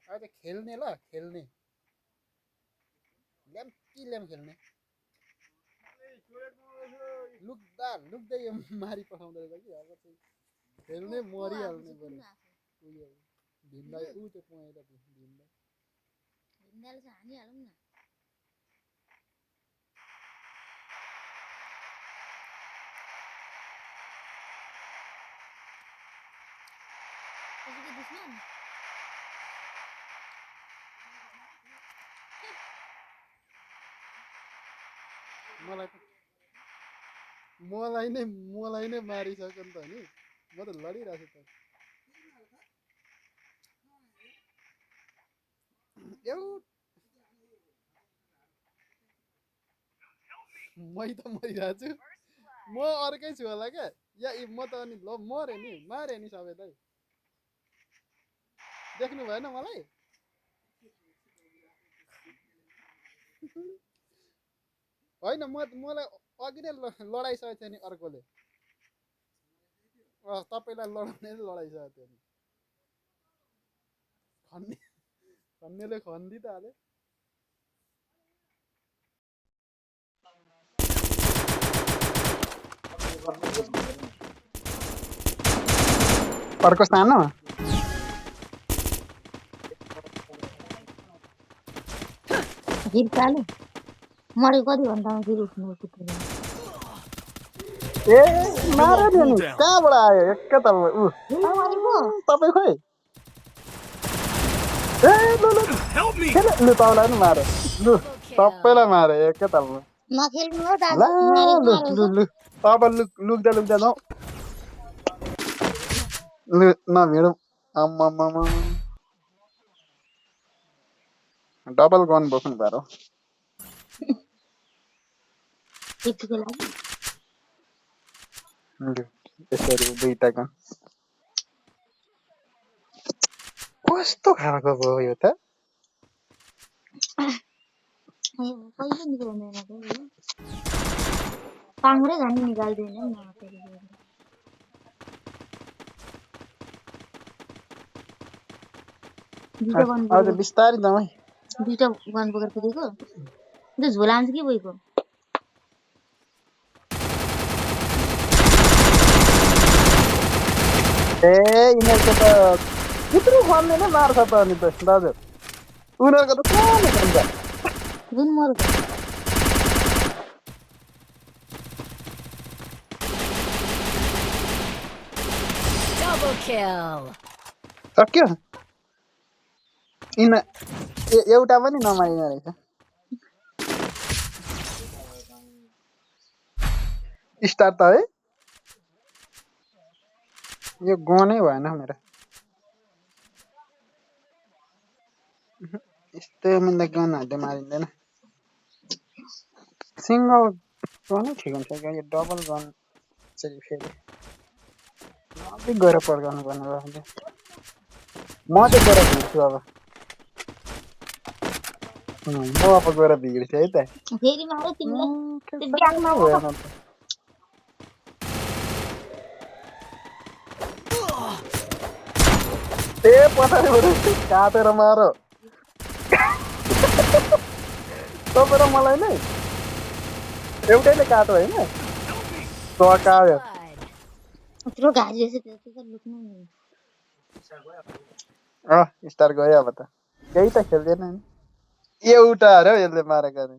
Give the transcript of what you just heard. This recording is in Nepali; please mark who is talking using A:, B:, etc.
A: आज खेल्ने ल खेल्ने ल्याम कि ल्याम खेल्ने लुक्दा लुक्दै यो मारी पठाउँदो रहेछ कि अब चाहिँ खेल्ने मरिहाल्ने बरु उयो भिमलाई ऊ त्यो पहेँलो भिमलाई
B: भिमलाई चाहिँ हानिहालौँ न त्यसको दुश्मन
A: मलाई नै मारिसक्यो नि त नि म त लडिरहेको छु त मै त मरिरहेको छु म अर्कै छु होला क्या या म त अनि ल मरे नि मारे नि सबैलाई देख्नु भएन मलाई होइन मलाई अघि नै लडाइसकेको थियो नि अर्कोले तपाईँलाई लडाउने लडाइसकेको थियो नि खन्नेले खन्दी त हाले अर्को सानो
B: हिर्काले मरे कति घन्टामा फेरि उठ्नु पुग्दैन
A: ए मार नि कहाँबाट आयो एकैतालमा तपाईँ खोइ ए लु तपाईँलाई नि मार लु सबैलाई मारे एकैतालमा
B: नखेल्नु हो दाजु
A: लु तपाईँ लुक्दा जाउँ लु नभिडौँ आम्मामा डबल गन बोक्नु पारो यसरी दुईटा गन कस्तो खालको भयो यो त
B: कहिले निकाल्दैन पाङ्ग्रै घानी निकाल्दैन नि
A: आज बिस्तारै जाउँ है
B: दुईटा गन बोकेर पुगेको त्यो झोलामा चाहिँ के बोकेको
A: ए यिनीहरूको त त्यत्रो खन्ने नै मार्छ त अनि त दाजु उनीहरूको त सानो खन्छ
B: जुन मर्छ
C: Double kill.
A: सक्यो एउटा पनि नमारिने रहेछ स्टार त है यो गनै भएन मेरो यस्तो मिल्दा गनहरूले मारिँदैन सिङ्गल गनै ठिक हुन्छ क्या यो डबल गन चाहिँ फेरि नजिक गएर पड्काउनु पर्ने भयो म चाहिँ गएर भिड्छु अब म अब गएर भिड्छु है त
B: फेरि मारे तिमीलाई
A: ए पछाडिबाट काटेर मार तपाईँ र मलाई नै एउटैले काट्यो होइन सकायो
B: यत्रो घारी रहेछ त्यो त लुक्नु नि
A: स्टार गयो अब त केही त खेल्दैन नि एउटा अरे यसले मारेको नि